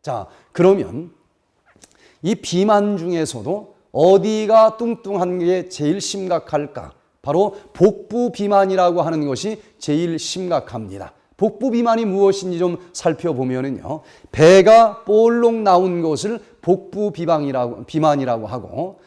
자, 그러면 이 비만 중에서도 어디가 뚱뚱한 게 제일 심각할까? 바로 복부 비만이라고 하는 것이 제일 심각합니다. 복부 비만이 무엇인지 좀 살펴보면은요, 배가 볼록 나온 것을 복부 비만이라고 하고,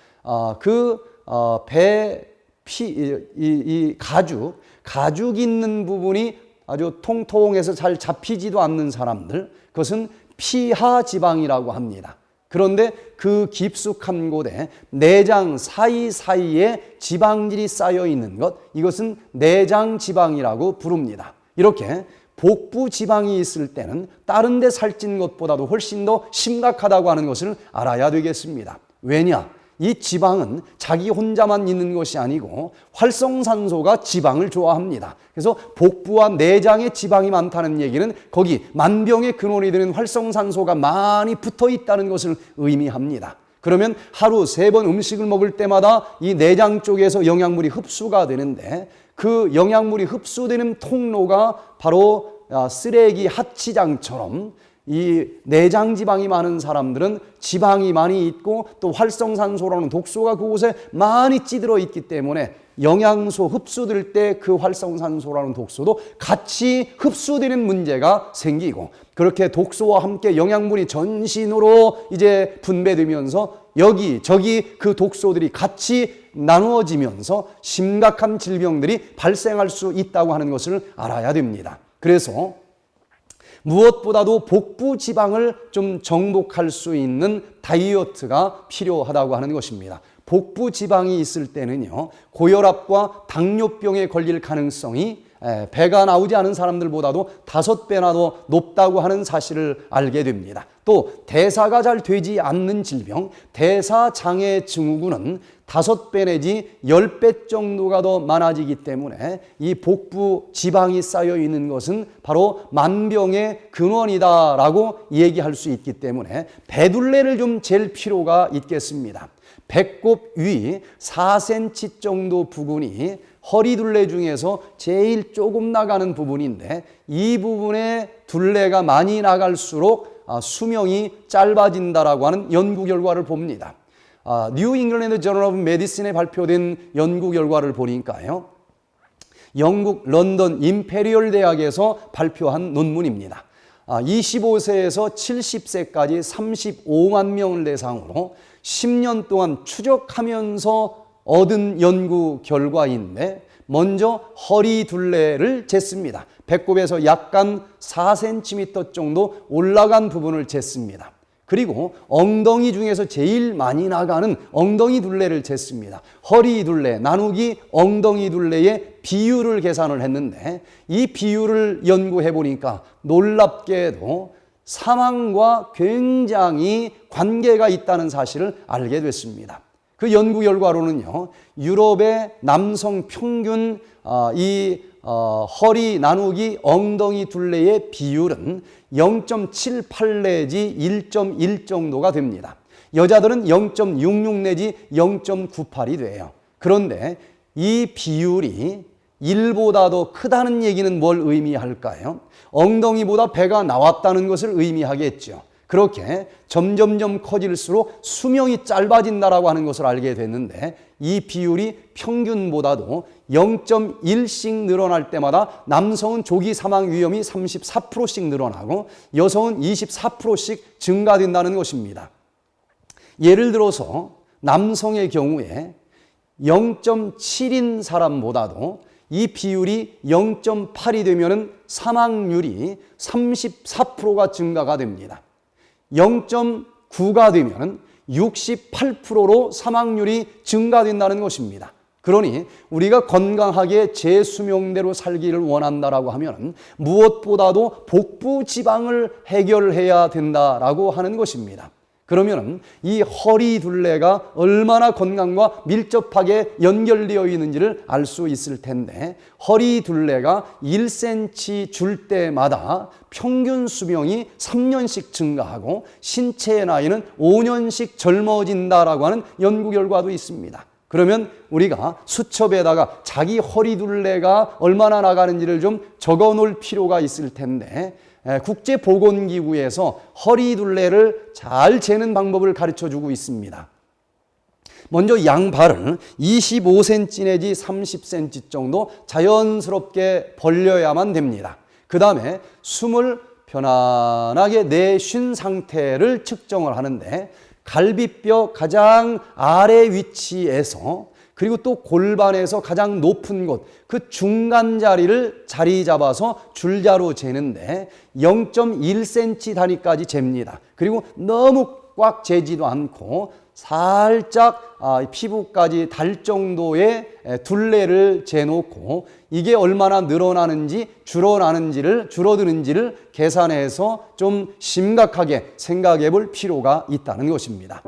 가죽 있는 부분이 아주 통통해서 잘 잡히지도 않는 사람들, 그것은 피하 지방이라고 합니다. 그런데 그 깊숙한 곳에 내장 사이사이에 지방질이 쌓여 있는 것, 이것은 내장 지방이라고 부릅니다. 이렇게 복부 지방이 있을 때는 다른 데 살찐 것보다도 훨씬 더 심각하다고 하는 것을 알아야 되겠습니다. 왜냐? 이 지방은 자기 혼자만 있는 것이 아니고 활성산소가 지방을 좋아합니다. 그래서 복부와 내장에 지방이 많다는 얘기는 거기 만병의 근원이 되는 활성산소가 많이 붙어 있다는 것을 의미합니다. 그러면 하루 3번 음식을 먹을 때마다 이 내장 쪽에서 영양물이 흡수가 되는데, 그 영양물이 흡수되는 통로가 바로 쓰레기 하치장처럼 이 내장 지방이 많은 사람들은 지방이 많이 있고 또 활성산소라는 독소가 그곳에 많이 찌들어 있기 때문에 영양소 흡수될 때 그 활성산소라는 독소도 같이 흡수되는 문제가 생기고, 그렇게 독소와 함께 영양분이 전신으로 이제 분배되면서 여기저기 그 독소들이 같이 나누어지면서 심각한 질병들이 발생할 수 있다고 하는 것을 알아야 됩니다. 그래서 무엇보다도 복부 지방을 좀 정복할 수 있는 다이어트가 필요하다고 하는 것입니다. 복부 지방이 있을 때는요, 고혈압과 당뇨병에 걸릴 가능성이 배가 나오지 않은 사람들보다도 5배나 더 높다고 하는 사실을 알게 됩니다. 또 대사가 잘 되지 않는 질병, 대사장애 증후군은 5배 내지 10배 정도가 더 많아지기 때문에 이 복부 지방이 쌓여 있는 것은 바로 만병의 근원이다라고 얘기할 수 있기 때문에 배둘레를 좀 잴 필요가 있겠습니다. 배꼽 위 4cm 정도 부분이 허리둘레 중에서 제일 조금 나가는 부분인데, 이 부분에 둘레가 많이 나갈수록 수명이 짧아진다라고 하는 연구 결과를 봅니다. 뉴 잉글랜드 저널 오브 메디신에 발표된 연구 결과를 보니까요, 영국 런던 임페리얼 대학에서 발표한 논문입니다. 25세에서 70세까지 35만 명을 대상으로 10년 동안 추적하면서 얻은 연구 결과인데, 먼저 허리 둘레를 쟀습니다. 배꼽에서 약간 4cm 정도 올라간 부분을 쟀습니다. 그리고 엉덩이 중에서 제일 많이 나가는 엉덩이 둘레를 쟀습니다. 허리 둘레 나누기 엉덩이 둘레의 비율을 계산을 했는데, 이 비율을 연구해 보니까 놀랍게도 사망과 굉장히 관계가 있다는 사실을 알게 됐습니다. 그 연구 결과로는요, 유럽의 남성 평균 허리 나누기 엉덩이 둘레의 비율은 0.78 내지 1.1 정도가 됩니다. 여자들은 0.66 내지 0.98이 돼요. 그런데 이 비율이 1보다 더 크다는 얘기는 뭘 의미할까요? 엉덩이보다 배가 나왔다는 것을 의미하겠죠. 그렇게 점점점 커질수록 수명이 짧아진다라고 하는 것을 알게 됐는데, 이 비율이 평균보다도 0.1씩 늘어날 때마다 남성은 조기 사망 위험이 34%씩 늘어나고 여성은 24%씩 증가된다는 것입니다. 예를 들어서 남성의 경우에 0.7인 사람보다도 이 비율이 0.8이 되면 사망률이 34%가 증가가 됩니다. 0.9가 되면 68%로 사망률이 증가된다는 것입니다. 그러니 우리가 건강하게 제 수명대로 살기를 원한다라고 하면 무엇보다도 복부 지방을 해결해야 된다라고 하는 것입니다. 그러면 이 허리 둘레가 얼마나 건강과 밀접하게 연결되어 있는지를 알 수 있을 텐데, 허리 둘레가 1cm 줄 때마다 평균 수명이 3년씩 증가하고 신체의 나이는 5년씩 젊어진다라고 하는 연구 결과도 있습니다. 그러면 우리가 수첩에다가 자기 허리 둘레가 얼마나 나가는지를 좀 적어 놓을 필요가 있을 텐데, 국제보건기구에서 허리둘레를 잘 재는 방법을 가르쳐주고 있습니다. 먼저 양발을 25cm 내지 30cm 정도 자연스럽게 벌려야만 됩니다. 그 다음에 숨을 편안하게 내쉰 상태를 측정을 하는데 갈비뼈 가장 아래 위치에서 그리고 또 골반에서 가장 높은 곳, 그 중간 자리를 자리 잡아서 줄자로 재는데 0.1cm 단위까지 잽니다. 그리고 너무 꽉 재지도 않고 살짝 피부까지 닿을 정도의 둘레를 재놓고 이게 얼마나 늘어나는지 줄어드는지를 계산해서 좀 심각하게 생각해 볼 필요가 있다는 것입니다.